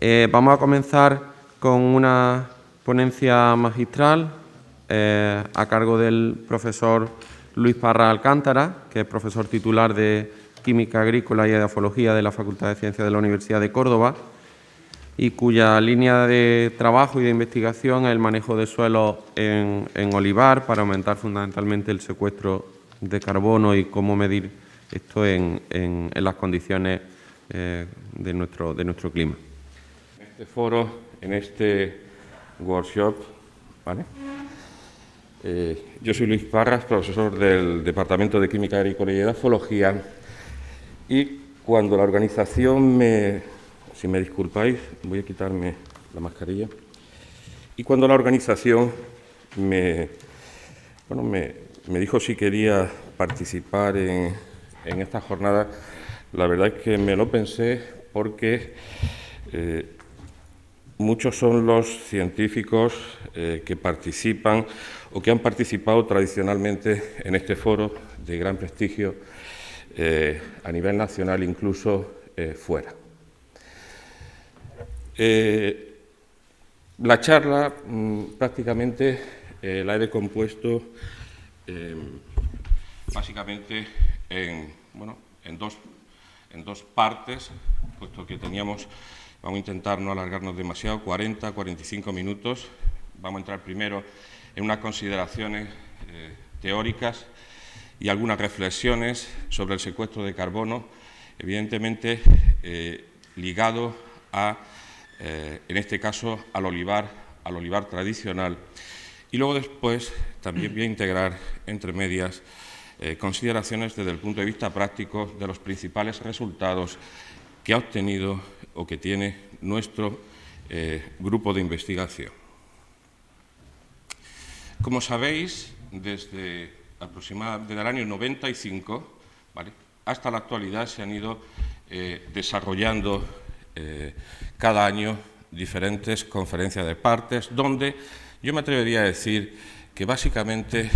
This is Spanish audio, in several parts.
Vamos a comenzar con una ponencia magistral a cargo del profesor Luis Parra Alcántara, que es profesor titular de Química Agrícola y Edafología de la Facultad de Ciencias de la Universidad de Córdoba y cuya línea de trabajo y de investigación es el manejo de suelos en olivar para aumentar fundamentalmente el secuestro de carbono y cómo medir esto en las condiciones de nuestro clima. En este foro, en este workshop, ¿vale? Yo soy Luis Parra, profesor del Departamento de Química Agrícola y Edafología, y cuando la organización si me disculpáis, voy a quitarme la mascarilla, y cuando la organización me dijo si quería participar en esta jornada, la verdad es que me lo pensé porque muchos son los científicos que participan o que han participado tradicionalmente en este foro de gran prestigio a nivel nacional, incluso fuera. La charla prácticamente la he decompuesto básicamente en dos partes, puesto que vamos a intentar no alargarnos demasiado, 40, 45 minutos. Vamos a entrar primero en unas consideraciones teóricas y algunas reflexiones sobre el secuestro de carbono, evidentemente ligado en este caso, al olivar tradicional. Y luego después también voy a integrar entre medias consideraciones desde el punto de vista práctico de los principales resultados que ha obtenido o que tiene nuestro grupo de investigación. Como sabéis, desde aproximadamente el año 95, ¿vale?, hasta la actualidad se han ido desarrollando cada año diferentes conferencias de partes, donde yo me atrevería a decir que básicamente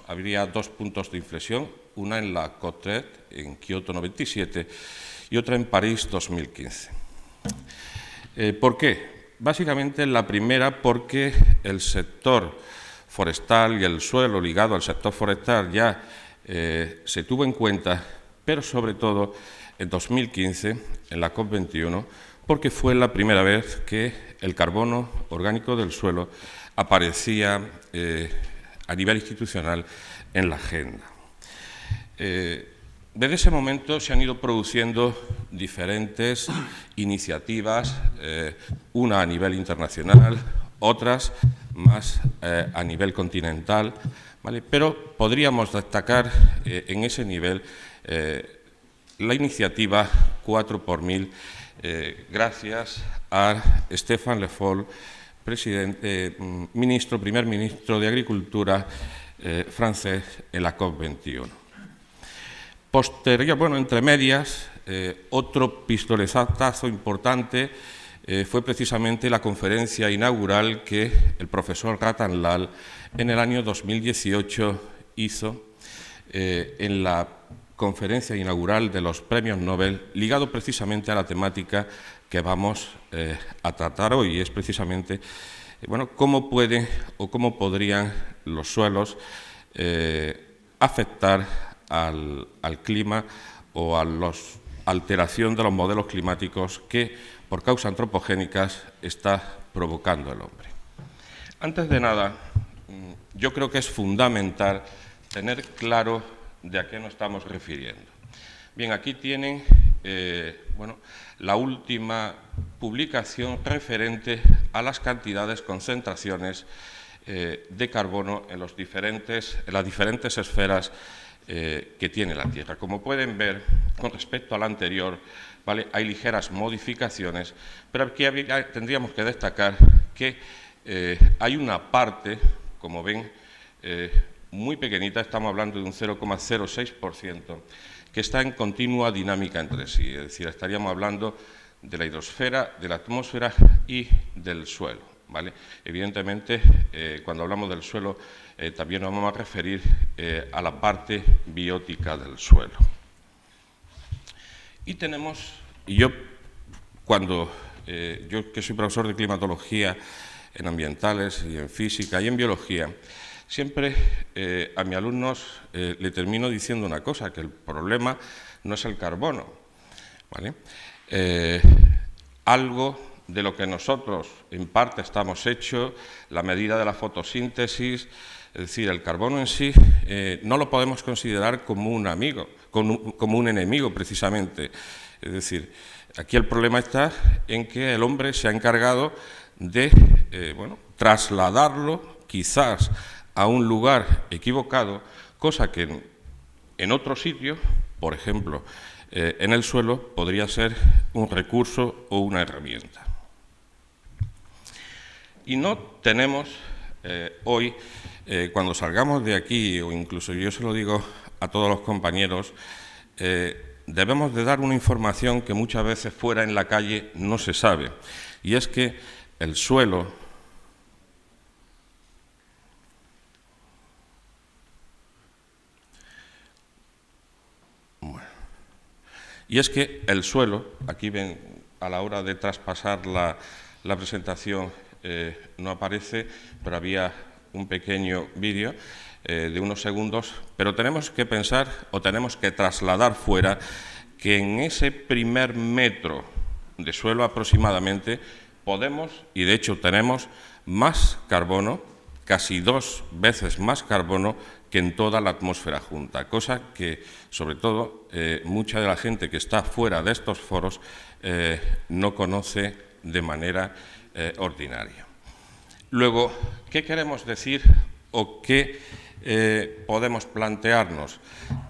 habría dos puntos de inflexión, una en la COP3 en Kioto 97 y otra en París 2015. ¿Por qué? Básicamente la primera porque el sector forestal y el suelo ligado al sector forestal ya se tuvo en cuenta, pero sobre todo en 2015, en la COP21, porque fue la primera vez que el carbono orgánico del suelo aparecía a nivel institucional en la agenda. Desde ese momento se han ido produciendo diferentes iniciativas, una a nivel internacional, otras más a nivel continental, ¿vale? Pero podríamos destacar en ese nivel la iniciativa 4x1000, gracias a Stéphane Le Foll, primer ministro de Agricultura francés en la COP21. Entre medias, otro pistoletazo importante fue precisamente la conferencia inaugural que el profesor Ratan Lal en el año 2018 hizo en la conferencia inaugural de los premios Nobel, ligado precisamente a la temática que vamos a tratar hoy, es precisamente cómo pueden o cómo podrían los suelos afectar al clima o a la alteración de los modelos climáticos que, por causas antropogénicas, está provocando el hombre. Antes de nada, yo creo que es fundamental tener claro de a qué nos estamos refiriendo. Bien, aquí tienen la última publicación referente a las cantidades, concentraciones de carbono en las diferentes esferas que tiene la Tierra. Como pueden ver, con respecto a la anterior, ¿vale?, hay ligeras modificaciones, pero aquí tendríamos que destacar que hay una parte, como ven, muy pequeñita, estamos hablando de un 0,06%, que está en continua dinámica entre sí, es decir, estaríamos hablando de la hidrosfera, de la atmósfera y del suelo, ¿vale? Evidentemente, cuando hablamos del suelo, también nos vamos a referir a la parte biótica del suelo. Y yo, cuando yo que soy profesor de climatología en ambientales y en física y en biología, siempre a mis alumnos le termino diciendo una cosa, que el problema no es el carbono, ¿vale? Algo de lo que nosotros en parte estamos hechos, la medida de la fotosíntesis, es decir, el carbono en sí, no lo podemos considerar como un amigo, como un enemigo precisamente. Es decir, aquí el problema está en que el hombre se ha encargado de trasladarlo quizás a un lugar equivocado, cosa que en otro sitio, por ejemplo, en el suelo, podría ser un recurso o una herramienta. Y no tenemos hoy, cuando salgamos de aquí, o incluso yo se lo digo a todos los compañeros, debemos de dar una información que muchas veces fuera en la calle no se sabe, y es que el suelo aquí ven, a la hora de traspasar la presentación no aparece, pero había un pequeño vídeo de unos segundos, pero tenemos que pensar o tenemos que trasladar fuera que en ese primer metro de suelo aproximadamente podemos, y de hecho tenemos, más carbono, casi 2 veces más carbono que en toda la atmósfera junta, cosa que, sobre todo, mucha de la gente que está fuera de estos foros no conoce de manera ordinaria. Luego, ¿qué queremos decir o qué podemos plantearnos?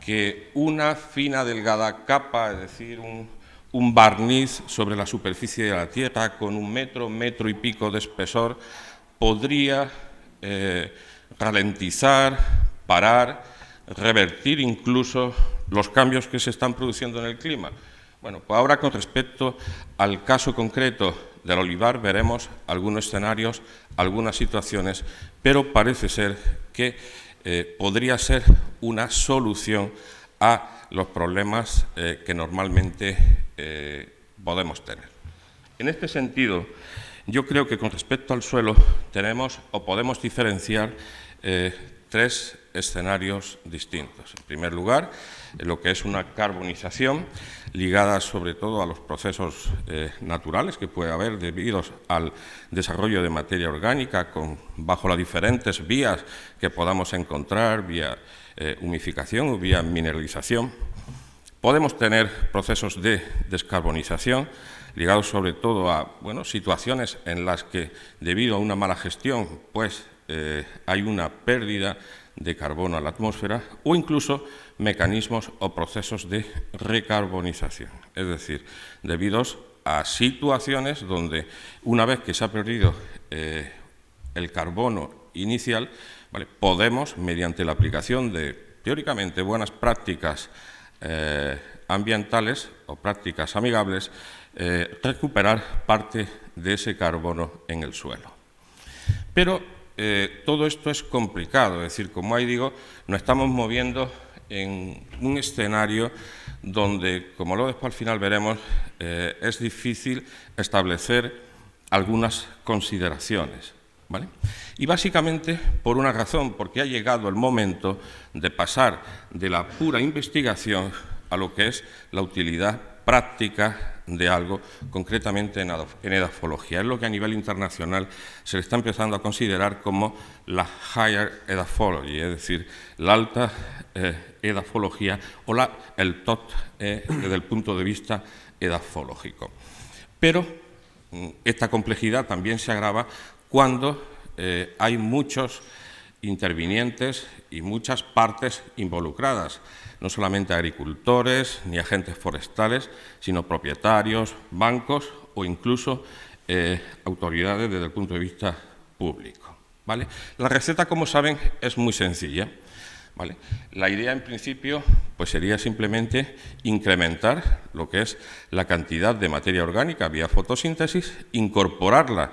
Que una fina, delgada capa, es decir, un barniz sobre la superficie de la Tierra con 1 metro, 1,5 metros de espesor, podría ralentizar, parar, revertir incluso los cambios que se están produciendo en el clima. Bueno, pues ahora con respecto al caso concreto del olivar veremos algunos escenarios, algunas situaciones, pero parece ser que podría ser una solución a los problemas que normalmente podemos tener. En este sentido, yo creo que con respecto al suelo tenemos o podemos diferenciar 3 escenarios distintos. En primer lugar, lo que es una carbonización ligada sobre todo a los procesos naturales que puede haber debido al desarrollo de materia orgánica bajo las diferentes vías que podamos encontrar, vía humificación o vía mineralización. Podemos tener procesos de descarbonización ligados sobre todo a situaciones en las que debido a una mala gestión pues hay una pérdida de carbono a la atmósfera, o incluso mecanismos o procesos de recarbonización, es decir, debidos a situaciones donde una vez que se ha perdido el carbono inicial, podemos, mediante la aplicación de teóricamente buenas prácticas ambientales o prácticas amigables, recuperar parte de ese carbono en el suelo. Pero todo esto es complicado, es decir, como ahí digo, nos estamos moviendo en un escenario donde, como luego después al final veremos, es difícil establecer algunas consideraciones, ¿vale? Y básicamente por una razón, porque ha llegado el momento de pasar de la pura investigación a lo que es la utilidad práctica de algo, concretamente en edafología. Es lo que a nivel internacional se le está empezando a considerar como la higher edaphology, es decir, la alta edafología o el top desde el punto de vista edafológico. Pero esta complejidad también se agrava cuando hay muchos intervinientes y muchas partes involucradas, no solamente agricultores ni agentes forestales, sino propietarios, bancos o incluso autoridades desde el punto de vista público, ¿vale? La receta, como saben, es muy sencilla, ¿vale? La idea, en principio, pues sería simplemente incrementar lo que es la cantidad de materia orgánica vía fotosíntesis, incorporarla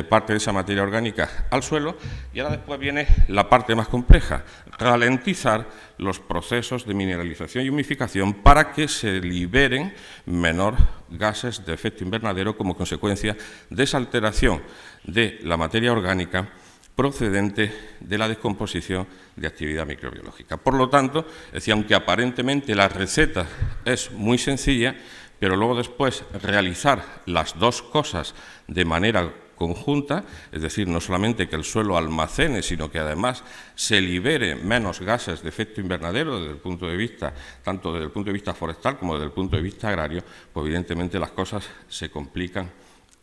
parte de esa materia orgánica al suelo, y ahora después viene la parte más compleja, ralentizar los procesos de mineralización y humificación para que se liberen menor gases de efecto invernadero como consecuencia de esa alteración de la materia orgánica procedente de la descomposición de actividad microbiológica. Por lo tanto, es decir, aunque aparentemente la receta es muy sencilla, pero luego después realizar las dos cosas de manera conjunta, es decir, no solamente que el suelo almacene, sino que además se libere menos gases de efecto invernadero desde el punto de vista, tanto desde el punto de vista forestal como desde el punto de vista agrario, pues evidentemente las cosas se complican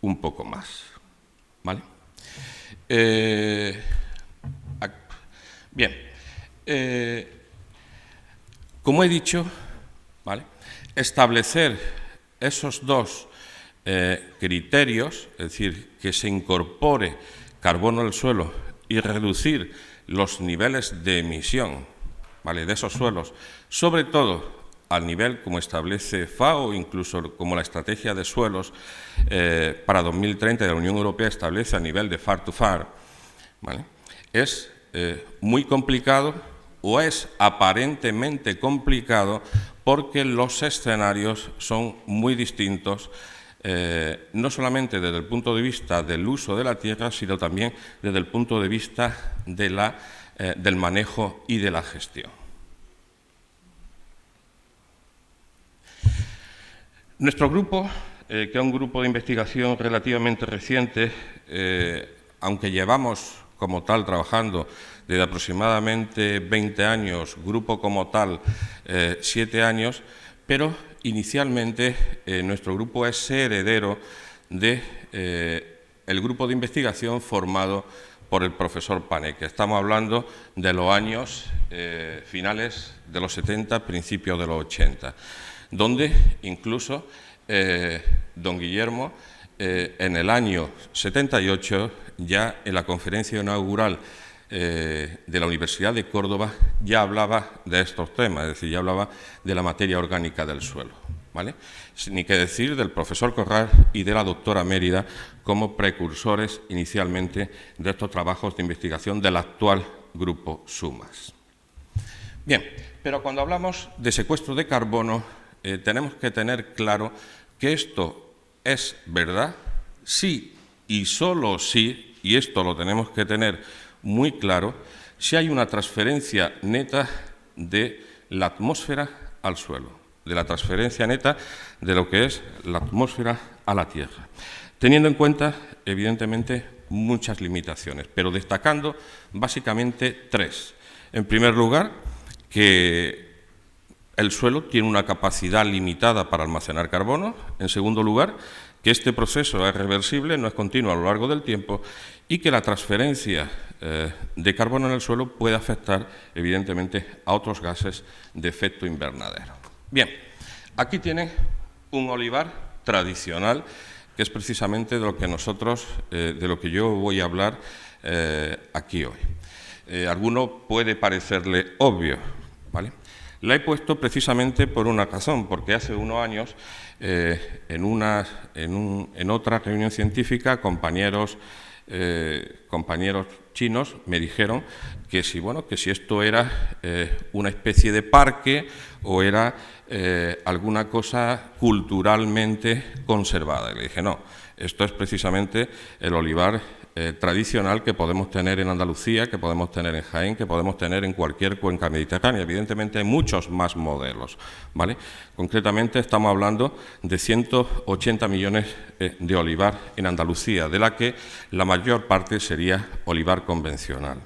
un poco más. ¿Vale? Bien. Como he dicho, ¿vale?, establecer esos dos criterios, es decir, que se incorpore carbono al suelo y reducir los niveles de emisión, ¿vale?, de esos suelos, sobre todo al nivel como establece FAO, incluso como la estrategia de suelos para 2030 de la Unión Europea establece a nivel de FAR to FAR, ¿vale?, es muy complicado, o es aparentemente complicado, porque los escenarios son muy distintos, no solamente desde el punto de vista del uso de la tierra, sino también desde el punto de vista de del manejo y de la gestión. Nuestro grupo, que es un grupo de investigación relativamente reciente, aunque llevamos como tal trabajando desde aproximadamente 20 años, grupo como tal 7 años, pero inicialmente nuestro grupo es heredero del grupo de investigación formado por el profesor Paneque. Estamos hablando de los años finales de los 70, principios de los 80, donde incluso don Guillermo en el año 78, ya en la conferencia inaugural de la Universidad de Córdoba, ya hablaba de estos temas, es decir, ya hablaba de la materia orgánica del suelo, ¿vale? Ni que decir del profesor Corral y de la doctora Mérida como precursores inicialmente de estos trabajos de investigación del actual grupo SUMAS. Bien, pero cuando hablamos de secuestro de carbono, tenemos que tener claro que esto es verdad, sí y solo sí, y esto lo tenemos que tener muy claro, si hay una transferencia neta de la atmósfera al suelo, de la transferencia neta de lo que es la atmósfera a la Tierra, teniendo en cuenta, evidentemente, muchas limitaciones, pero destacando básicamente 3. En primer lugar, que el suelo tiene una capacidad limitada para almacenar carbono. En segundo lugar, que este proceso es reversible, no es continuo a lo largo del tiempo, y que la transferencia de carbono en el suelo puede afectar, evidentemente, a otros gases de efecto invernadero. Bien, aquí tienen un olivar tradicional, que es precisamente de lo que nosotros, de lo que yo voy a hablar aquí hoy. A alguno puede parecerle obvio, ¿vale? La he puesto precisamente por una razón, porque hace unos años, en otra reunión científica, compañeros chinos me dijeron que si, bueno, que si esto era una especie de parque o era alguna cosa culturalmente conservada. Y le dije, no, esto es precisamente el olivar tradicional que podemos tener en Andalucía, que podemos tener en Jaén, que podemos tener en cualquier cuenca mediterránea. Evidentemente hay muchos más modelos, ¿vale? Concretamente estamos hablando de 180 millones de olivar en Andalucía, de la que la mayor parte sería olivar convencional.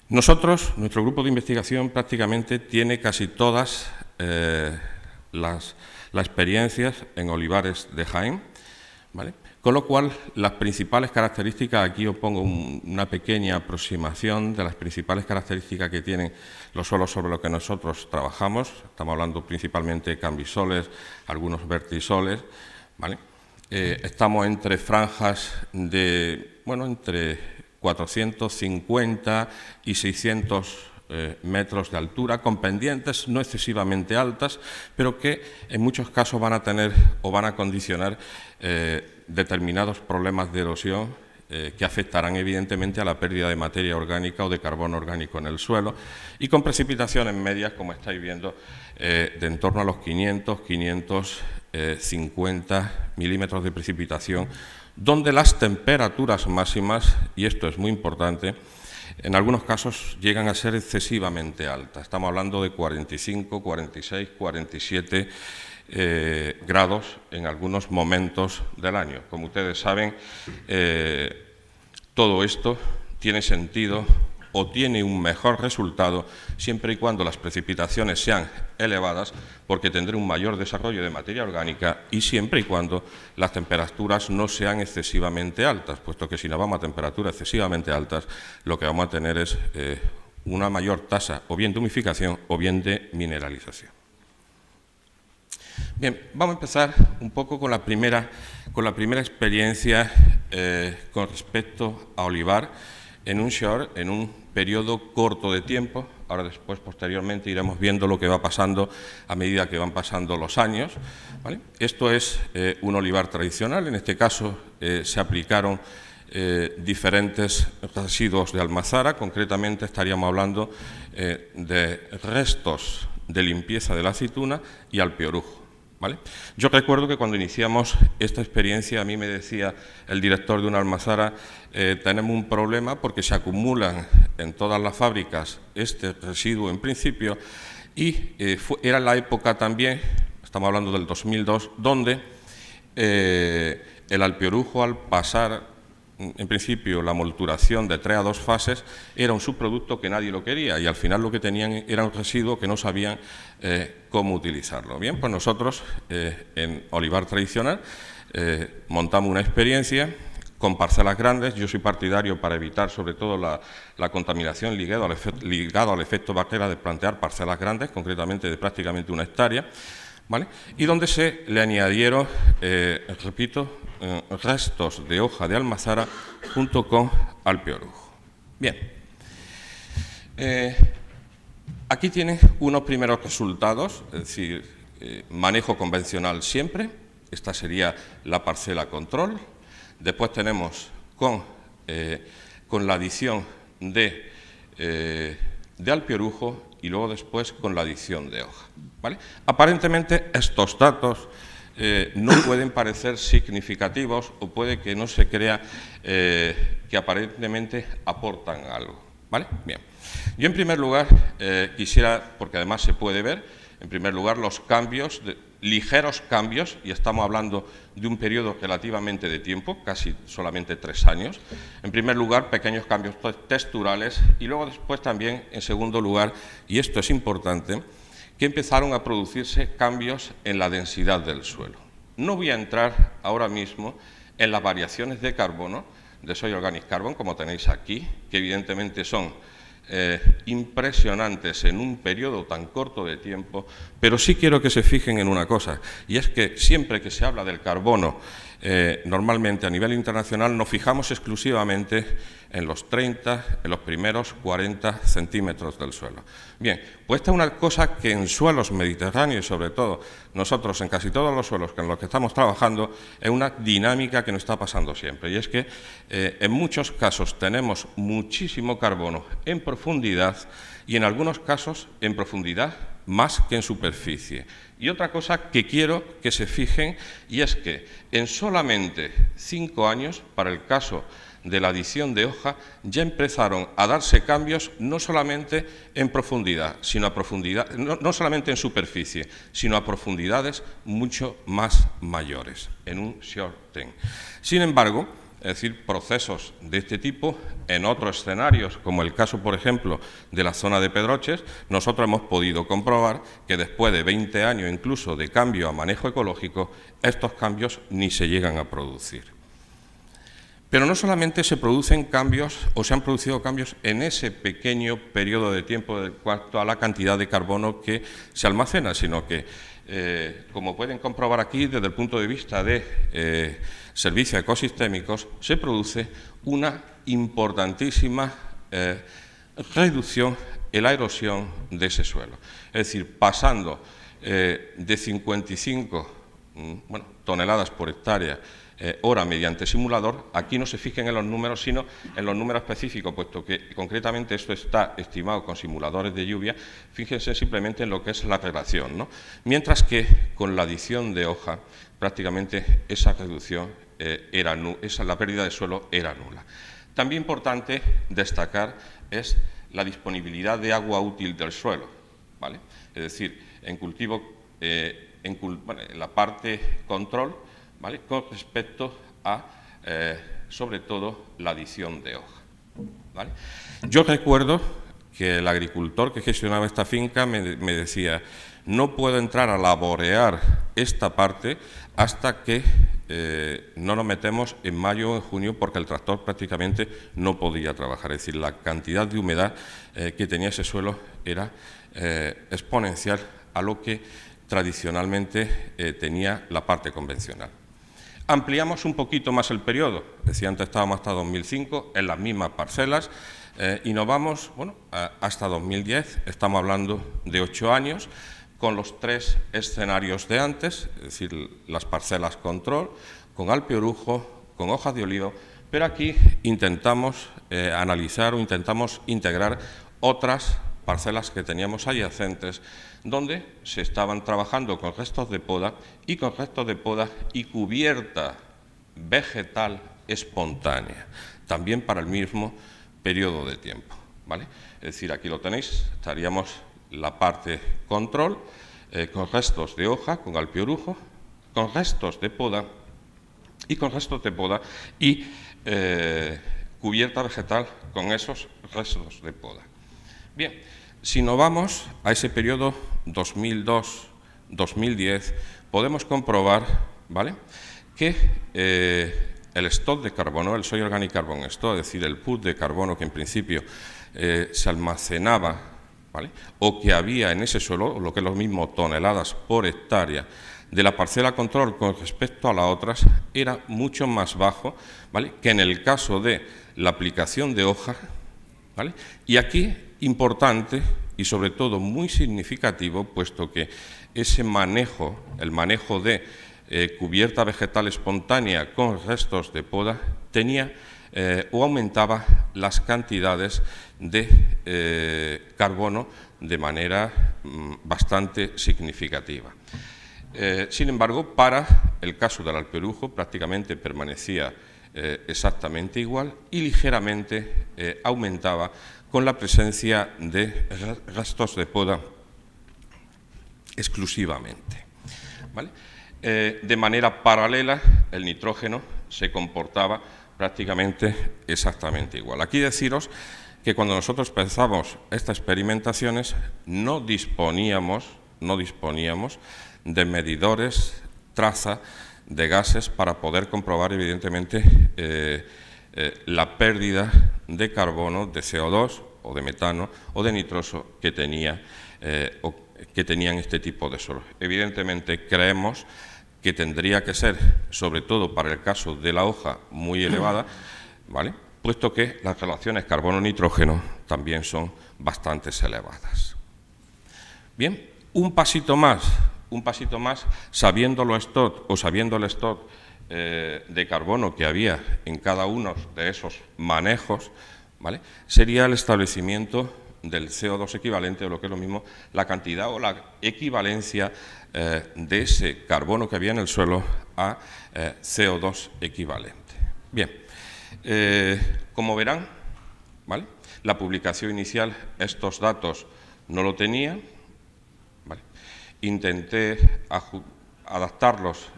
Nuestro grupo de investigación prácticamente tiene casi todas las experiencias en olivares de Jaén, ¿vale? Con lo cual, las principales características, aquí os pongo una pequeña aproximación de las principales características que tienen los suelos sobre los que nosotros trabajamos. Estamos hablando principalmente de cambisoles, algunos vertisoles, ¿vale? Estamos entre franjas de, bueno, entre 450 y 600 metros de altura, con pendientes no excesivamente altas, pero que en muchos casos van a tener o van a condicionar determinados problemas de erosión que afectarán evidentemente a la pérdida de materia orgánica o de carbono orgánico en el suelo, y con precipitaciones medias, como estáis viendo, de en torno a los 500-550 milímetros de precipitación, donde las temperaturas máximas, y esto es muy importante, en algunos casos llegan a ser excesivamente altas. Estamos hablando de 45, 46, 47 grados en algunos momentos del año. Como ustedes saben, todo esto tiene sentido o tiene un mejor resultado siempre y cuando las precipitaciones sean elevadas, porque tendrá un mayor desarrollo de materia orgánica, y siempre y cuando las temperaturas no sean excesivamente altas, puesto que si nos vamos a temperaturas excesivamente altas, lo que vamos a tener es una mayor tasa o bien de humificación o bien de mineralización. Bien, vamos a empezar un poco con la primera experiencia con respecto a olivar en un short, en un periodo corto de tiempo. Ahora después, posteriormente, iremos viendo lo que va pasando a medida que van pasando los años, ¿vale? Esto es un olivar tradicional. En este caso se aplicaron diferentes residuos de almazara. Concretamente estaríamos hablando de restos de limpieza de la aceituna y alpiorujo, ¿vale? Yo recuerdo que cuando iniciamos esta experiencia, a mí me decía el director de una almazara, tenemos un problema porque se acumulan en todas las fábricas este residuo en principio, y era la época también, estamos hablando del 2002, donde el alpiorujo, al pasar en principio la molturación de 3 a 2 fases, era un subproducto que nadie lo quería, y al final lo que tenían era un residuo que no sabían cómo utilizarlo. Bien, pues nosotros en Olivar Tradicional montamos una experiencia con parcelas grandes. Yo soy partidario, para evitar sobre todo la contaminación ligado al efecto Baquera, de plantear parcelas grandes, concretamente de prácticamente 1 hectárea, ¿vale? Y donde se le añadieron, repito, restos de hoja de almazara junto con alpiorujo. Bien, aquí tienen unos primeros resultados, es decir, manejo convencional siempre. Esta sería la parcela control. Después tenemos con la adición de alpiorujo, y luego después con la adición de hoja, ¿vale? Aparentemente estos datos no pueden parecer significativos, o puede que no se crea que aparentemente aportan algo, ¿vale? Bien, yo en primer lugar quisiera, porque además se puede ver, en primer lugar los cambios, ligeros cambios, y estamos hablando de un periodo relativamente de tiempo, casi solamente 3 años. En primer lugar, pequeños cambios texturales, y luego después también, en segundo lugar, y esto es importante, que empezaron a producirse cambios en la densidad del suelo. No voy a entrar ahora mismo en las variaciones de carbono, de Soil Organic Carbon, como tenéis aquí, que evidentemente son impresionantes en un periodo tan corto de tiempo, pero sí quiero que se fijen en una cosa, y es que siempre que se habla del carbono, normalmente a nivel internacional nos fijamos exclusivamente en los 30, en los primeros 40 centímetros del suelo. Bien, pues esta es una cosa que en suelos mediterráneos, sobre todo nosotros en casi todos los suelos en los que estamos trabajando, es una dinámica que nos está pasando siempre, y es que en muchos casos tenemos muchísimo carbono en profundidad, y en algunos casos en profundidad más que en superficie. Y otra cosa que quiero que se fijen, y es que en solamente 5 años, para el caso de la adición de hoja, ya empezaron a darse cambios no solamente en profundidad, sino a profundidad, no solamente en superficie, sino a profundidades mucho más mayores, en un short term. Sin embargo, es decir, procesos de este tipo, en otros escenarios, como el caso, por ejemplo, de la zona de Pedroches, nosotros hemos podido comprobar que después de 20 años incluso de cambio a manejo ecológico, estos cambios ni se llegan a producir. Pero no solamente se producen cambios, o se han producido cambios en ese pequeño periodo de tiempo en cuanto a la cantidad de carbono que se almacena, sino que, como pueden comprobar aquí, desde el punto de vista de servicios ecosistémicos, se produce una importantísima reducción en la erosión de ese suelo. Es decir, pasando de 55 toneladas por hectárea hora mediante simulador. Aquí no se fijen en los números, sino en los números específicos, puesto que concretamente esto está estimado con simuladores de lluvia. Fíjense simplemente en lo que es la relación, ¿no? Mientras que con la adición de hoja, prácticamente esa reducción la pérdida de suelo era nula. También importante destacar es la disponibilidad de agua útil del suelo, ¿vale? Es decir, en cultivo, en la parte control, ¿vale?, con respecto a, sobre todo, la adición de hoja, ¿vale? Yo recuerdo que el agricultor que gestionaba esta finca me decía: no puedo entrar a laborear esta parte hasta que no nos metemos en mayo o en junio, porque el tractor prácticamente no podía trabajar. Es decir, la cantidad de humedad que tenía ese suelo era exponencial a lo que tradicionalmente tenía la parte convencional. Ampliamos un poquito más el periodo, decía antes estábamos hasta 2005 en las mismas parcelas, y nos vamos, bueno, hasta 2010, estamos hablando de 8 años, con los 3 escenarios de antes, es decir, las parcelas control, con alpe orujo, con hojas de olivo, pero aquí intentamos analizar o intentamos integrar otras parcelas que teníamos adyacentes, donde se estaban trabajando con restos de poda y cubierta vegetal espontánea, también para el mismo periodo de tiempo, ¿vale? Es decir, aquí lo tenéis, estaríamos la parte control, con restos de hoja, con alpe orujo, con restos de poda y cubierta vegetal con esos restos de poda. Bien, si nos vamos a ese periodo 2002-2010, podemos comprobar, ¿vale?, que el stock de carbono, el Soil Organic Carbon Stock, es decir, el PUD de carbono que en principio se almacenaba, ¿vale?, o que había en ese suelo, lo que es lo mismo, toneladas por hectárea, de la parcela control con respecto a las otras, era mucho más bajo, ¿vale?, que en el caso de la aplicación de hoja, ¿vale? Y aquí, importante y sobre todo muy significativo, puesto que ese manejo, el manejo de cubierta vegetal espontánea con restos de poda, tenía o aumentaba las cantidades de carbono de manera bastante significativa. Sin embargo, para el caso del alpe orujo prácticamente permanecía exactamente igual y ligeramente aumentaba con la presencia de restos de poda exclusivamente, ¿vale? De manera paralela, el nitrógeno se comportaba prácticamente exactamente igual. Aquí deciros que cuando nosotros pensamos estas experimentaciones no disponíamos de medidores traza de gases para poder comprobar evidentemente la pérdida de carbono, de CO2 o de metano o de nitroso que tenían este tipo de suelos. Evidentemente creemos que tendría que ser, sobre todo para el caso de la hoja, muy elevada, ¿vale?, puesto que las relaciones carbono-nitrógeno también son bastante elevadas. Bien, un pasito más, sabiendo el stock de carbono que había en cada uno de esos manejos, ¿vale?, sería el establecimiento del CO2 equivalente, o lo que es lo mismo, la cantidad o la equivalencia de ese carbono que había en el suelo a CO2 equivalente. Bien, como verán, ¿vale?, la publicación inicial estos datos no lo tenía, ¿vale? Intenté adaptarlos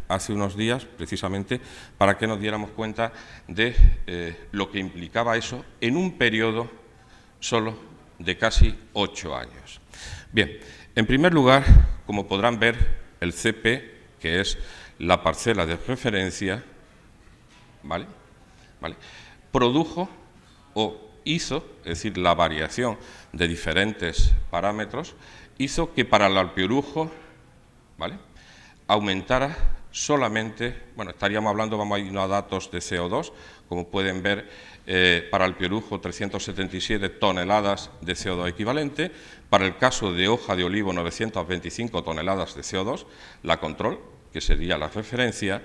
hace unos días, precisamente, para que nos diéramos cuenta de lo que implicaba eso en un periodo solo de casi 8 años. Bien, en primer lugar, como podrán ver, el CP, que es la parcela de referencia, ¿vale?, produjo o hizo, es decir, la variación de diferentes parámetros, hizo que para el alpe orujo, ¿vale?, aumentara solamente, bueno, estaríamos hablando, vamos a irnos a datos de CO2, como pueden ver, para el alpe orujo 377 toneladas de CO2 equivalente, para el caso de hoja de olivo 925 toneladas de CO2, la control, que sería la referencia,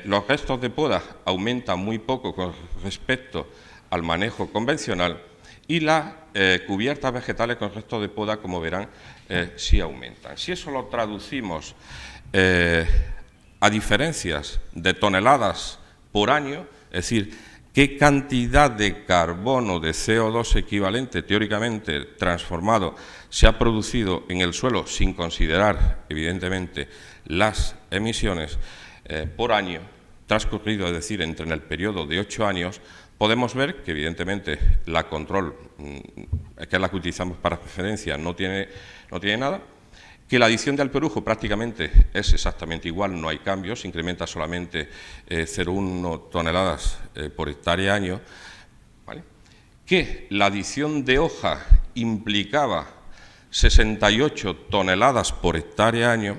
los restos de poda aumentan muy poco con respecto al manejo convencional y las cubiertas vegetales con restos de poda, como verán, sí aumentan. Si eso lo traducimos a diferencias de toneladas por año, es decir, qué cantidad de carbono, de CO2 equivalente, teóricamente transformado, se ha producido en el suelo, sin considerar, evidentemente, las emisiones por año transcurrido, es decir, en el periodo de 8 años, podemos ver que, evidentemente, la control, que es la que utilizamos para referencia, no tiene nada, que la adición de alperujo prácticamente es exactamente igual, no hay cambios, se incrementa solamente 0,1 toneladas por hectárea año, ¿vale? Que la adición de hoja implicaba 68 toneladas por hectárea año,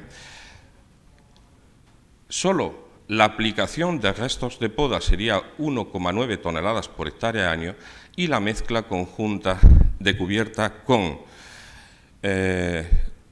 solo la aplicación de restos de poda sería 1,9 toneladas por hectárea año y la mezcla conjunta de cubierta con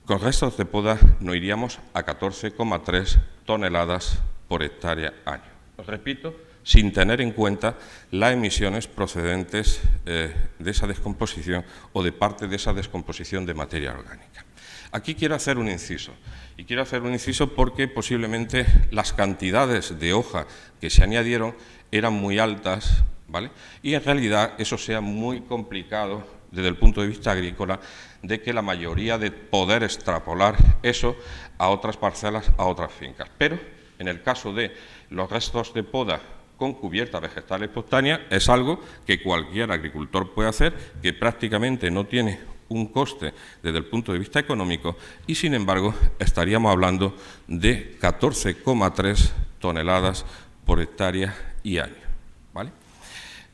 restos de poda no iríamos a 14,3 toneladas por hectárea año. Os repito, sin tener en cuenta las emisiones procedentes de esa descomposición o de parte de esa descomposición de materia orgánica. Aquí quiero hacer un inciso, y quiero hacer un inciso porque posiblemente las cantidades de hoja que se añadieron eran muy altas, ¿vale? Y en realidad eso sea muy complicado desde el punto de vista agrícola, de que la mayoría de poder extrapolar eso a otras parcelas, a otras fincas. Pero en el caso de los restos de poda con cubierta vegetal espontánea es algo que cualquier agricultor puede hacer, que prácticamente no tiene un coste desde el punto de vista económico y, sin embargo, estaríamos hablando de 14,3 toneladas por hectárea y año, ¿vale?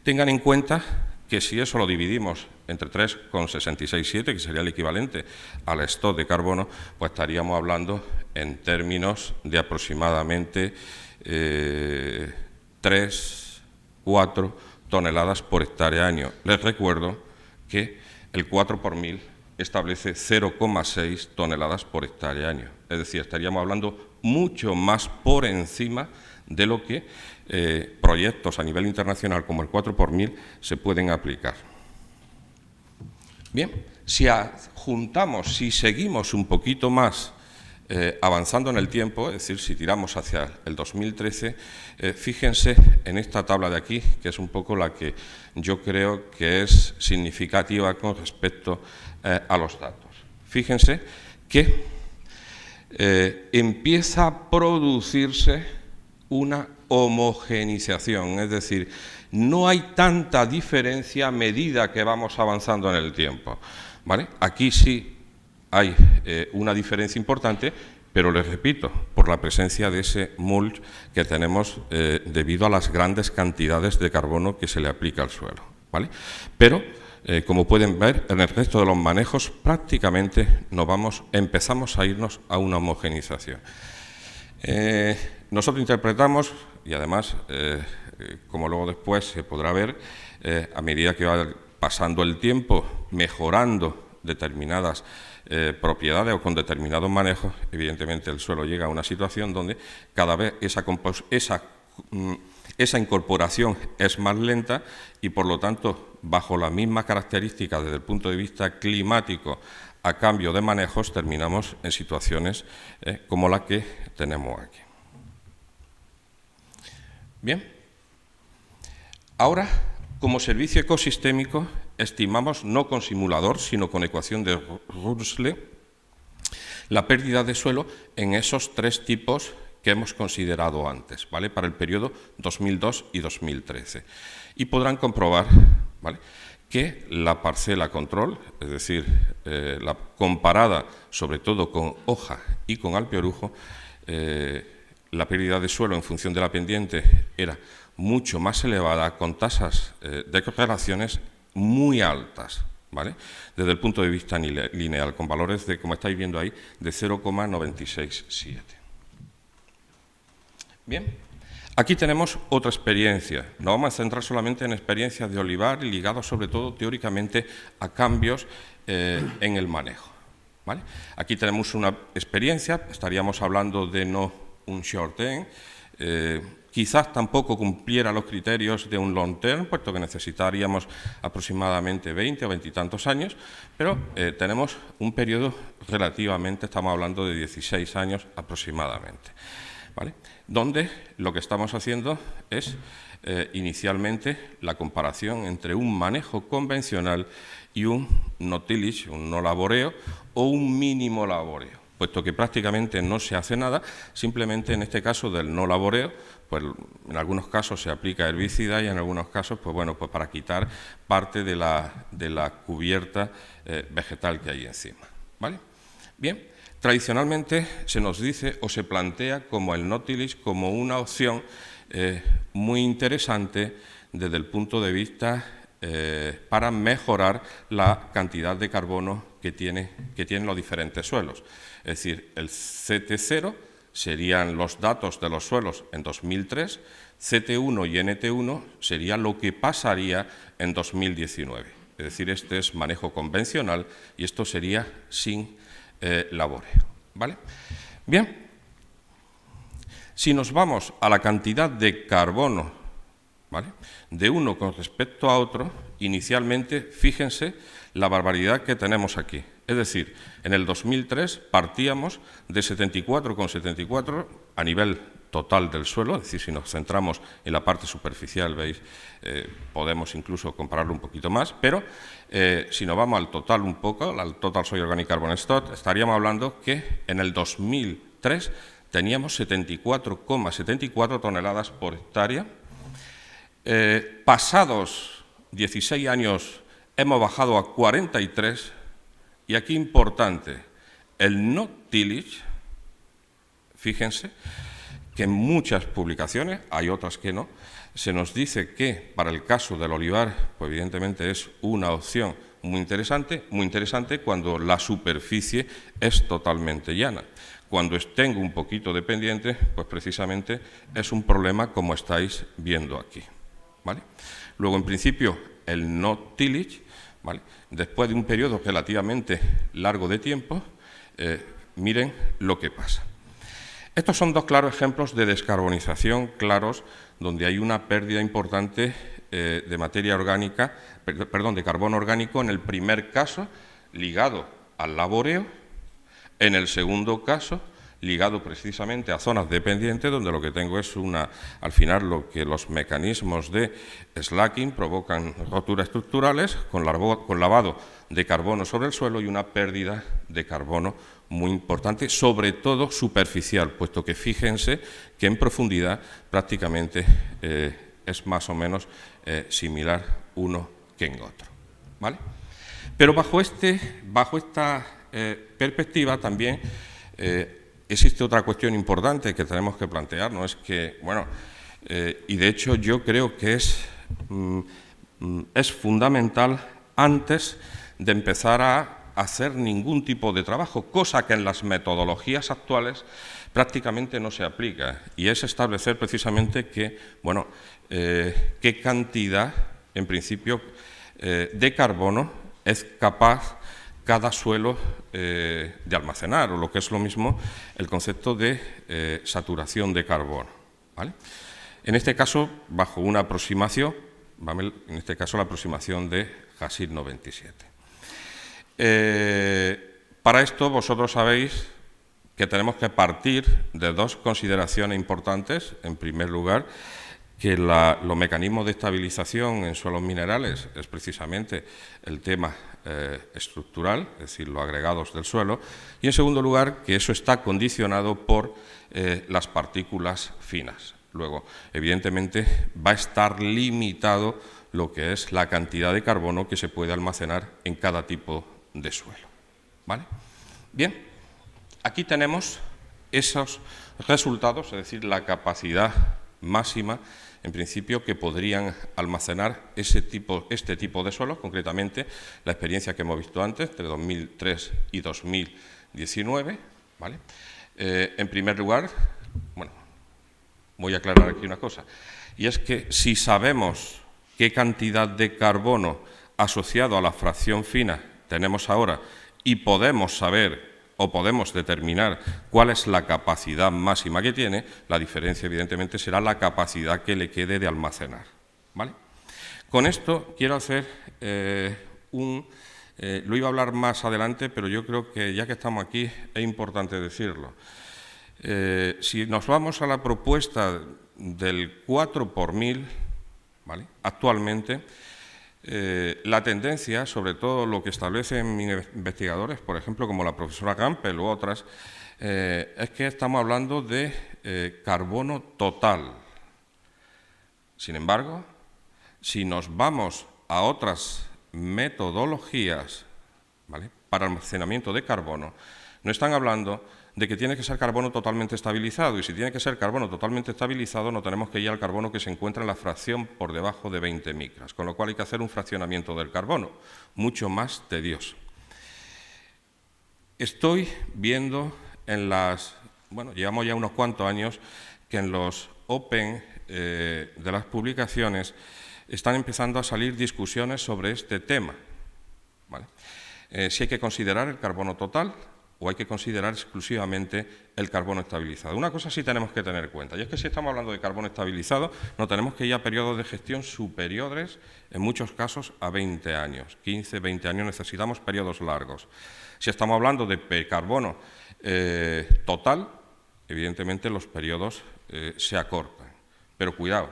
Tengan en cuenta que si eso lo dividimos entre 3,667, que sería el equivalente al stock de carbono, pues estaríamos hablando en términos de aproximadamente 3-4 toneladas por hectárea año. Les recuerdo que el 4 por 1000 establece 0,6 toneladas por hectárea año. Es decir, estaríamos hablando mucho más por encima de lo que proyectos a nivel internacional como el 4 por 1000 se pueden aplicar. Bien, si juntamos, si seguimos un poquito más avanzando en el tiempo, es decir, si tiramos hacia el 2013, fíjense en esta tabla de aquí, que es un poco la que yo creo que es significativa con respecto a los datos. Fíjense que empieza a producirse una homogenización, es decir, no hay tanta diferencia a medida que vamos avanzando en el tiempo, ¿vale? Aquí sí hay una diferencia importante, pero les repito, por la presencia de ese mulch que tenemos debido a las grandes cantidades de carbono que se le aplica al suelo, ¿vale? Pero, como pueden ver, en el resto de los manejos prácticamente empezamos a irnos a una homogenización. Nosotros interpretamos, y además, como luego después se podrá ver, a medida que va pasando el tiempo, mejorando determinadas propiedades o con determinados manejos, evidentemente el suelo llega a una situación donde cada vez esa incorporación es más lenta y, por lo tanto, bajo las mismas características desde el punto de vista climático, a cambio de manejos, terminamos en situaciones como la que tenemos aquí. Bien, ahora, como servicio ecosistémico, estimamos, no con simulador, sino con ecuación de Russell, la pérdida de suelo en esos 3 tipos que hemos considerado antes, ¿vale? Para el periodo 2002 y 2013. Y podrán comprobar, ¿vale?, que la parcela control, es decir, la comparada sobre todo con hoja y con alpeorujo, la pérdida de suelo en función de la pendiente era mucho más elevada, con tasas de correlaciones muy altas, ¿vale?, desde el punto de vista lineal, con valores de, como estáis viendo ahí, de 0,967. Bien, aquí tenemos otra experiencia. Nos vamos a centrar solamente en experiencias de olivar, ligados sobre todo teóricamente a cambios en el manejo, ¿vale? Aquí tenemos una experiencia, estaríamos hablando de no un short term, quizás tampoco cumpliera los criterios de un long term, puesto que necesitaríamos aproximadamente 20 o 20 y tantos años, pero tenemos un periodo relativamente, estamos hablando de 16 años aproximadamente, ¿vale? Donde lo que estamos haciendo es inicialmente la comparación entre un manejo convencional y un no tillage, un no laboreo o un mínimo laboreo, puesto que prácticamente no se hace nada, simplemente en este caso del no laboreo, pues en algunos casos se aplica herbicida y en algunos casos, pues bueno, pues para quitar parte de la cubierta vegetal que hay encima, ¿vale? Bien, tradicionalmente se nos dice o se plantea como el no tillage como una opción muy interesante desde el punto de vista para mejorar la cantidad de carbono que tienen los diferentes suelos. Es decir, el CT0 serían los datos de los suelos en 2003, CT1 y NT1 sería lo que pasaría en 2019. Es decir, este es manejo convencional y esto sería sin laboreo, ¿vale? Bien, si nos vamos a la cantidad de carbono, ¿vale?, de uno con respecto a otro, inicialmente, fíjense la barbaridad que tenemos aquí. Es decir, en el 2003 partíamos de 74,74 a nivel total del suelo, es decir, si nos centramos en la parte superficial, veis, podemos incluso compararlo un poquito más, pero si nos vamos al total un poco, al Total Soil Organic Carbon Stock, estaríamos hablando que en el 2003 teníamos 74,74 toneladas por hectárea. Pasados 16 años hemos bajado a 43, y aquí importante, el no tillage, fíjense que en muchas publicaciones, hay otras que no, se nos dice que para el caso del olivar, pues evidentemente es una opción muy interesante cuando la superficie es totalmente llana. Cuando tengo un poquito de pendiente, pues precisamente es un problema como estáis viendo aquí, ¿vale? Luego, en principio, el no tillage, ¿vale?, después de un periodo relativamente largo de tiempo, miren lo que pasa. Estos son dos claros ejemplos de descarbonización claros, donde hay una pérdida importante de materia orgánica, de carbono orgánico en el primer caso, ligado al laboreo, en el segundo caso, ligado precisamente a zonas dependientes, donde lo que tengo es al final lo que los mecanismos de slacking provocan roturas estructurales con lavado de carbono sobre el suelo y una pérdida de carbono muy importante, sobre todo superficial, puesto que fíjense que en profundidad prácticamente es más o menos similar uno que en otro, ¿vale? Pero bajo esta perspectiva también existe otra cuestión importante que tenemos que plantear, ¿no? Es que, bueno, y de hecho yo creo que es fundamental antes de empezar a hacer ningún tipo de trabajo, cosa que en las metodologías actuales prácticamente no se aplica, y es establecer precisamente que, bueno, qué cantidad, en principio, de carbono es capaz cada suelo de almacenar, o lo que es lo mismo, el concepto de saturación de carbono, ¿vale? En este caso, bajo una aproximación, ¿vale?, en este caso la aproximación de Hasid 97. Para esto vosotros sabéis que tenemos que partir de dos consideraciones importantes. En primer lugar, que los mecanismos de estabilización en suelos minerales es precisamente el tema estructural, es decir, los agregados del suelo, y en segundo lugar, que eso está condicionado por las partículas finas. Luego, evidentemente, va a estar limitado lo que es la cantidad de carbono que se puede almacenar en cada tipo de suelo, ¿vale? Bien, aquí tenemos esos resultados, es decir, la capacidad máxima, en principio, que podrían almacenar este tipo de suelos, concretamente la experiencia que hemos visto antes, entre 2003 y 2019, ¿vale? En primer lugar, bueno, voy a aclarar aquí una cosa, y es que si sabemos qué cantidad de carbono asociado a la fracción fina tenemos ahora y podemos saber o podemos determinar cuál es la capacidad máxima que tiene, la diferencia evidentemente será la capacidad que le quede de almacenar, ¿vale? Con esto quiero hacer lo iba a hablar más adelante, pero yo creo que ya que estamos aquí es importante decirlo. Si nos vamos a la propuesta del 4 por 1000, ¿vale? Actualmente, la tendencia, sobre todo lo que establecen investigadores, por ejemplo, como la profesora Gampel u otras, es que estamos hablando de carbono total. Sin embargo, si nos vamos a otras metodologías, ¿vale?, para almacenamiento de carbono, no están hablando de que tiene que ser carbono totalmente estabilizado, y si tiene que ser carbono totalmente estabilizado no tenemos que ir al carbono que se encuentra en la fracción por debajo de 20 micras, con lo cual hay que hacer un fraccionamiento del carbono, mucho más tedioso. Estoy viendo en las, bueno, llevamos ya unos cuantos años que en los Open de las publicaciones están empezando a salir discusiones sobre este tema, ¿vale? Si hay que considerar el carbono total o hay que considerar exclusivamente el carbono estabilizado. Una cosa sí tenemos que tener en cuenta, y es que si estamos hablando de carbono estabilizado, no tenemos que ir a periodos de gestión superiores, en muchos casos, a 20 años. 15, 20 años, necesitamos periodos largos. Si estamos hablando de carbono total, evidentemente los periodos se acortan. Pero cuidado,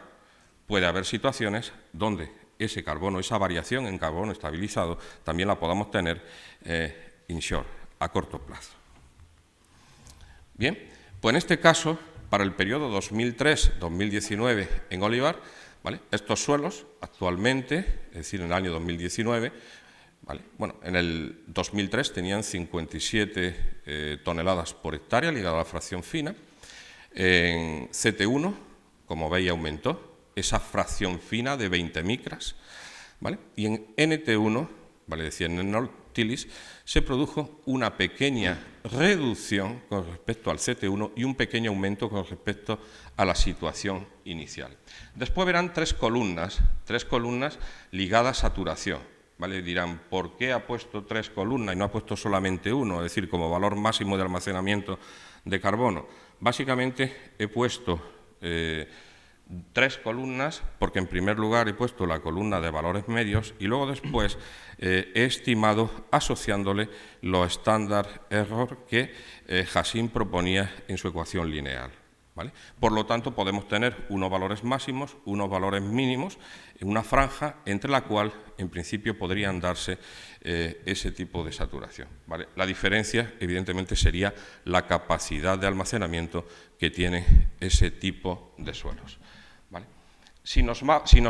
puede haber situaciones donde ese carbono, esa variación en carbono estabilizado, también la podamos tener in short, a corto plazo. Bien, pues en este caso, para el periodo 2003-2019 en Olivar, ¿vale?, estos suelos actualmente, es decir, en el año 2019, ¿vale?, bueno, en el 2003 tenían 57 toneladas por hectárea ligada a la fracción fina. En CT1, como veis, aumentó esa fracción fina de 20 micras, ¿vale? Y en NT1, ¿vale?, es decir, en Nautilis, se produjo una pequeña reducción con respecto al CT1 y un pequeño aumento con respecto a la situación inicial. Después verán tres columnas ligadas a saturación, ¿vale? Dirán, ¿por qué ha puesto 3 columnas y no ha puesto solamente uno? Es decir, como valor máximo de almacenamiento de carbono. Básicamente he puesto 3 columnas porque en primer lugar he puesto la columna de valores medios y luego después he estimado asociándole los estándar error que Hasim proponía en su ecuación lineal, ¿vale? Por lo tanto, podemos tener unos valores máximos, unos valores mínimos, en una franja entre la cual, en principio, podrían darse ese tipo de saturación, ¿vale? La diferencia, evidentemente, sería la capacidad de almacenamiento que tiene ese tipo de suelos, ¿vale? Si nos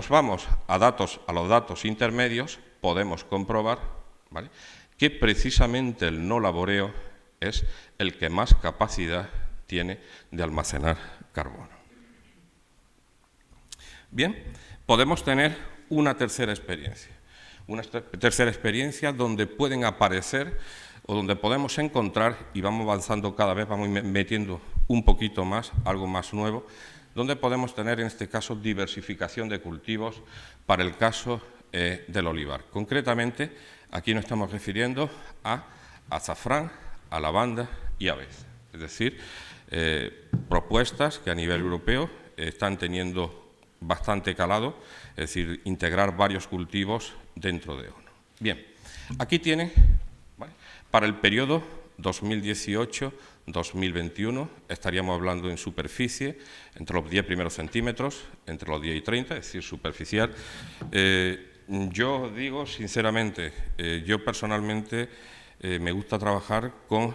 vamos a los datos intermedios, podemos comprobar, ¿vale?, que precisamente el no laboreo es el que más capacidad tiene de almacenar carbono. Bien, podemos tener una tercera experiencia donde pueden aparecer o donde podemos encontrar, y vamos avanzando cada vez, vamos metiendo un poquito más, algo más nuevo, donde podemos tener en este caso diversificación de cultivos para el caso del olivar. Concretamente, aquí nos estamos refiriendo a azafrán, a lavanda y aves, es decir, propuestas que a nivel europeo están teniendo bastante calado, es decir, integrar varios cultivos dentro de uno. Bien, aquí tienen, ¿vale?, para el periodo 2018-2021, estaríamos hablando en superficie, entre los 10 primeros centímetros, entre los 10 y 30, es decir, superficial. Yo digo, sinceramente, yo personalmente me gusta trabajar con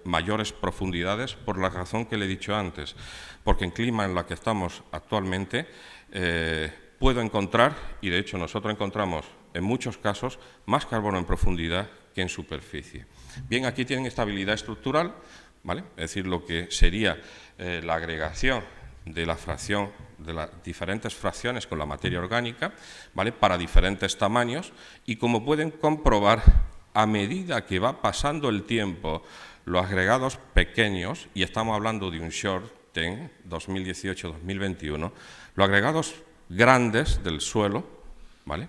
mayores profundidades por la razón que le he dicho antes, porque en clima en la que estamos actualmente puedo encontrar, y de hecho nosotros encontramos en muchos casos, más carbono en profundidad que en superficie. Bien, aquí tienen estabilidad estructural, ¿vale?, es decir, lo que sería la agregación de la fracción, de las diferentes fracciones con la materia orgánica, ¿vale?, para diferentes tamaños, y como pueden comprobar, a medida que va pasando el tiempo, los agregados pequeños, y estamos hablando de un short term, 2018-2021, los agregados grandes del suelo, ¿vale?,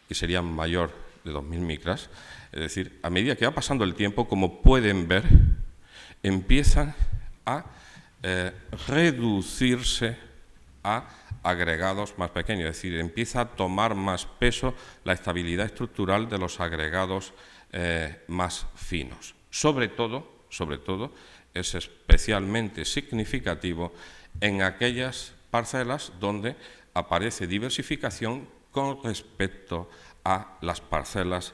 que serían mayor 2000 micras. Es decir, a medida que va pasando el tiempo, como pueden ver, empiezan a reducirse a agregados más pequeños, es decir, empieza a tomar más peso la estabilidad estructural de los agregados más finos. Sobre todo, es especialmente significativo en aquellas parcelas donde aparece diversificación con respecto a las parcelas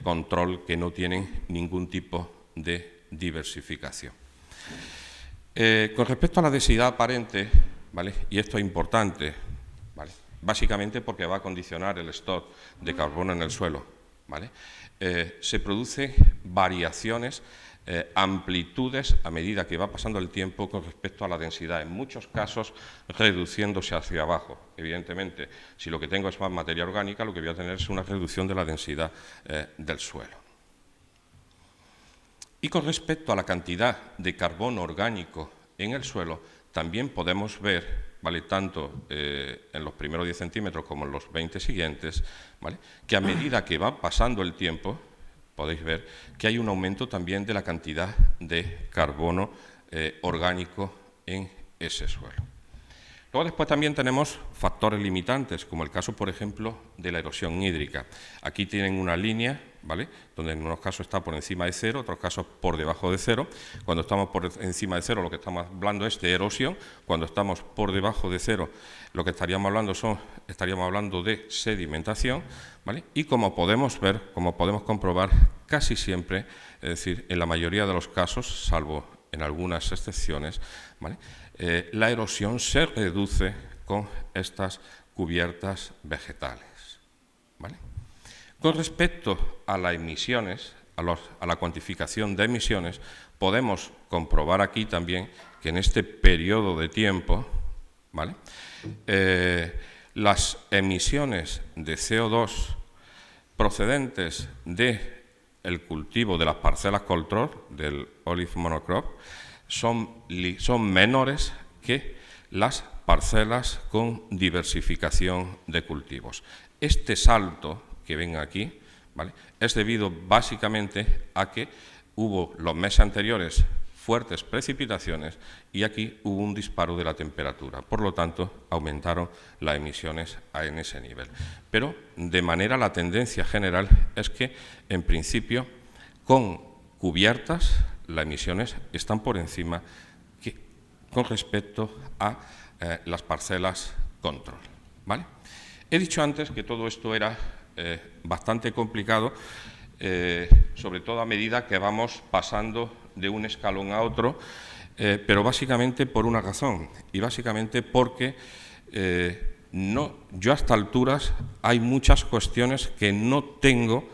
control que no tienen ningún tipo de diversificación. Con respecto a la densidad aparente, ¿vale? Y esto es importante, ¿vale? Básicamente porque va a condicionar el stock de carbono en el suelo, ¿vale? Se producen variaciones, amplitudes a medida que va pasando el tiempo con respecto a la densidad, en muchos casos reduciéndose hacia abajo. Evidentemente, si lo que tengo es más materia orgánica, lo que voy a tener es una reducción de la densidad del suelo. Y con respecto a la cantidad de carbono orgánico en el suelo, también podemos ver, ¿vale?, tanto en los primeros 10 centímetros como en los 20 siguientes, ¿vale?, que a medida que va pasando el tiempo, podéis ver que hay un aumento también de la cantidad de carbono orgánico en ese suelo. Luego después también tenemos factores limitantes, como el caso, por ejemplo, de la erosión hídrica. Aquí tienen una línea, ¿vale?, donde en unos casos está por encima de 0, en otros casos por debajo de 0. Cuando estamos por encima de 0, lo que estamos hablando es de erosión. Cuando estamos por debajo de 0, lo que estaríamos hablando de sedimentación, ¿vale? Y como podemos ver, como podemos comprobar, casi siempre, es decir, en la mayoría de los casos, salvo en algunas excepciones, ¿vale?, la erosión se reduce con estas cubiertas vegetales, ¿vale? Con respecto a las emisiones, a la cuantificación de emisiones, podemos comprobar aquí también que en este periodo de tiempo, ¿vale?, las emisiones de CO2 procedentes del cultivo de las parcelas control, del olive monocrop, son menores que las parcelas con diversificación de cultivos. Este salto que ven aquí, ¿vale?, es debido básicamente a que hubo los meses anteriores fuertes precipitaciones y aquí hubo un disparo de la temperatura. Por lo tanto, aumentaron las emisiones en ese nivel. Pero, de manera, la tendencia general es que, en principio, con cubiertas, las emisiones están por encima con respecto a las parcelas control, ¿vale? He dicho antes que todo esto era bastante complicado, sobre todo a medida que vamos pasando de un escalón a otro, pero básicamente por una razón, y básicamente porque yo a estas alturas hay muchas cuestiones que no tengo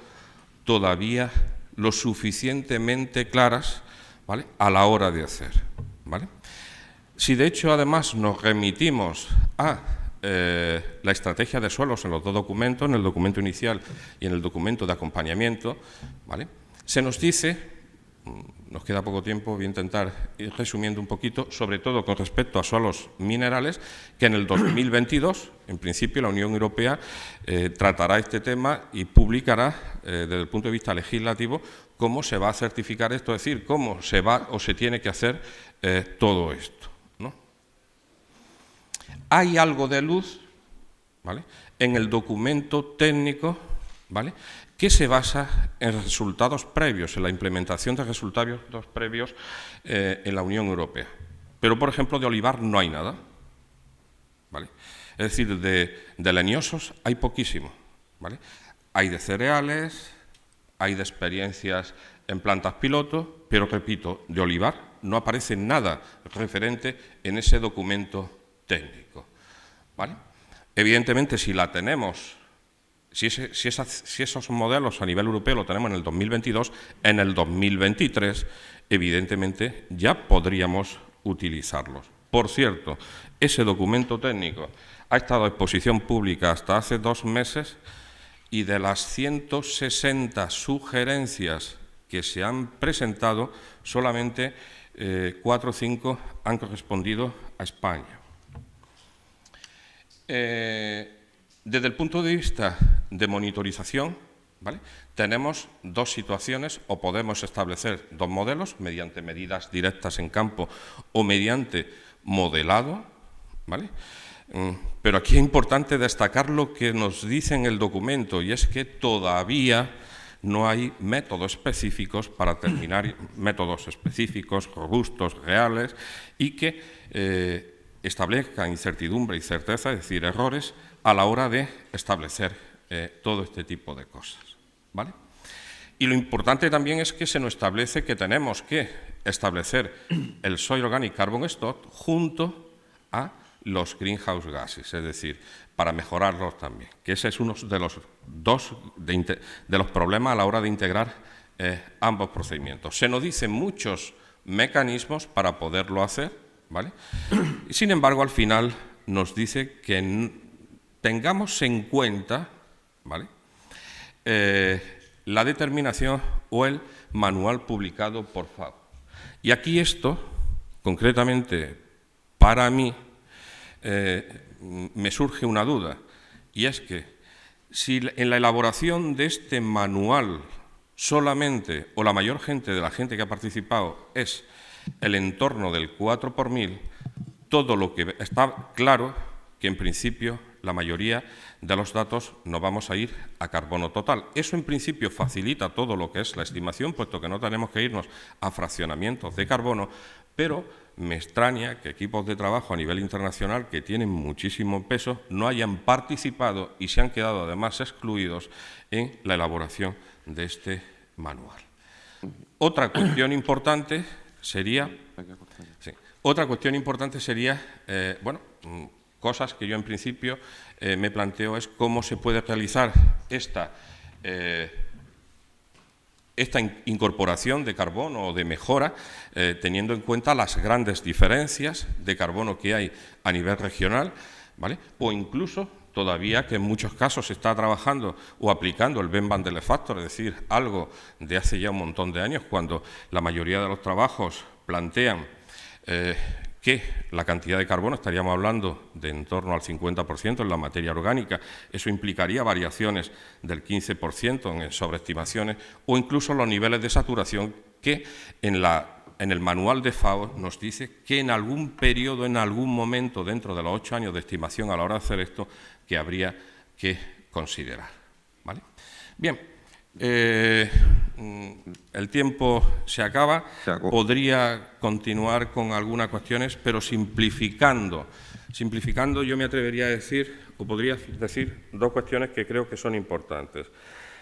todavía lo suficientemente claras, ¿vale?, a la hora de hacer, ¿vale? Si de hecho además nos remitimos a la estrategia de suelos en los dos documentos, en el documento inicial y en el documento de acompañamiento, ¿vale?, se nos dice, nos queda poco tiempo, voy a intentar ir resumiendo un poquito, sobre todo con respecto a suelos minerales, que en el 2022, en principio, la Unión Europea tratará este tema y publicará, desde el punto de vista legislativo, cómo se va a certificar esto, es decir, cómo se va o se tiene que hacer todo esto, ¿no? Hay algo de luz, ¿vale?, en el documento técnico, ¿vale?, que se basa en resultados previos, en la implementación de resultados previos en la Unión Europea. Pero, por ejemplo, de olivar no hay nada, ¿vale? Es decir, de leñosos hay poquísimo, ¿vale? Hay de cereales, hay de experiencias en plantas piloto, pero, repito, de olivar no aparece nada referente en ese documento técnico, ¿vale? Evidentemente, si la tenemos, si esos modelos a nivel europeo lo tenemos en el 2022, en el 2023, evidentemente, ya podríamos utilizarlos. Por cierto, ese documento técnico ha estado a exposición pública hasta hace 2 meses y de las 160 sugerencias que se han presentado, solamente 4 o 5 han correspondido a España. Desde el punto de vista de monitorización, ¿vale? Tenemos dos situaciones, o podemos establecer dos modelos mediante medidas directas en campo o mediante modelado, ¿vale? Pero aquí es importante destacar lo que nos dice en el documento, y es que todavía no hay métodos específicos para determinar métodos específicos, robustos, reales, y que establezcan incertidumbre y certeza, es decir, errores, a la hora de establecer todo este tipo de cosas, ¿vale? Y lo importante también es que se nos establece que tenemos que establecer el Soil Organic Carbon Stock junto a los greenhouse gases, es decir, para mejorarlos también, que ese es uno de los problemas a la hora de integrar ambos procedimientos. Se nos dicen muchos mecanismos para poderlo hacer, ¿vale? Y sin embargo, al final nos dice que tengamos en cuenta, ¿vale?, la determinación o el manual publicado por FAO. Y aquí esto, concretamente, para mí, me surge una duda, y es que si en la elaboración de este manual solamente, o la mayor gente de la gente que ha participado, es el entorno del 4 por 1000, todo lo que está claro que en principio la mayoría de los datos nos vamos a ir a carbono total. Eso en principio facilita todo lo que es la estimación, puesto que no tenemos que irnos a fraccionamientos de carbono, pero me extraña que equipos de trabajo a nivel internacional que tienen muchísimo peso no hayan participado y se han quedado además excluidos en la elaboración de este manual. Otra cuestión importante sería, cosas que yo en principio me planteo es cómo se puede realizar esta incorporación de carbono o de mejora, teniendo en cuenta las grandes diferencias de carbono que hay a nivel regional, ¿vale? O incluso todavía que en muchos casos se está trabajando o aplicando el Ben-Van-Der-Leeuw Factor, es decir, algo de hace ya un montón de años, cuando la mayoría de los trabajos plantean que la cantidad de carbono, estaríamos hablando de en torno al 50% en la materia orgánica, eso implicaría variaciones del 15% en sobreestimaciones, o incluso los niveles de saturación que en el manual de FAO nos dice que en algún periodo, en algún momento, dentro de los 8 años de estimación a la hora de hacer esto, que habría que considerar, ¿vale? Bien, el tiempo se acaba. Podría continuar con algunas cuestiones, pero simplificando yo me atrevería a decir, o podría decir, dos cuestiones que creo que son importantes.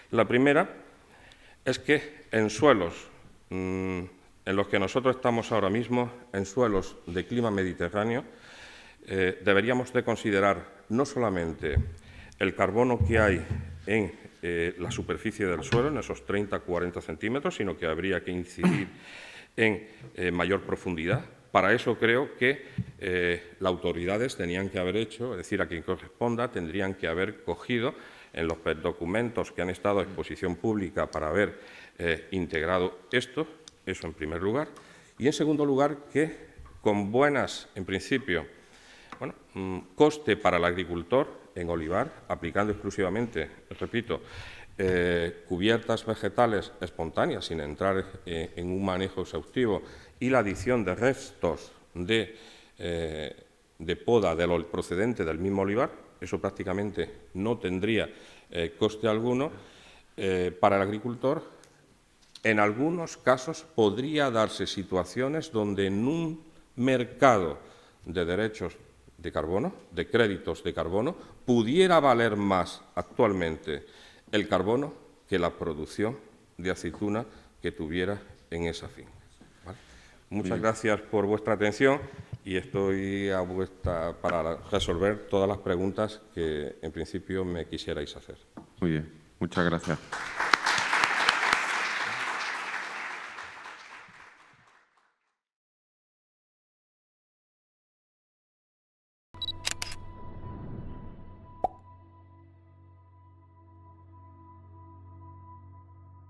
La primera es que en suelos en los que nosotros estamos ahora mismo, en suelos de clima mediterráneo, deberíamos de considerar no solamente el carbono que hay en la superficie del suelo, en esos 30-40 centímetros, sino que habría que incidir en mayor profundidad. Para eso creo que las autoridades tenían que haber hecho, es decir, a quien corresponda, tendrían que haber cogido en los documentos que han estado a exposición pública para haber integrado esto, eso en primer lugar. Y en segundo lugar, que con buenas, en principio, coste para el agricultor en olivar, aplicando exclusivamente, repito, cubiertas vegetales espontáneas, sin entrar en un manejo exhaustivo, y la adición de restos de poda procedente del mismo olivar, eso prácticamente no tendría coste alguno para el agricultor. En algunos casos podría darse situaciones donde en un mercado de derechos de carbono, de créditos de carbono, pudiera valer más actualmente el carbono que la producción de aceituna que tuviera en esa finca, ¿vale? Muchas gracias por vuestra atención y estoy para resolver todas las preguntas que en principio me quisierais hacer. Muy bien, muchas gracias.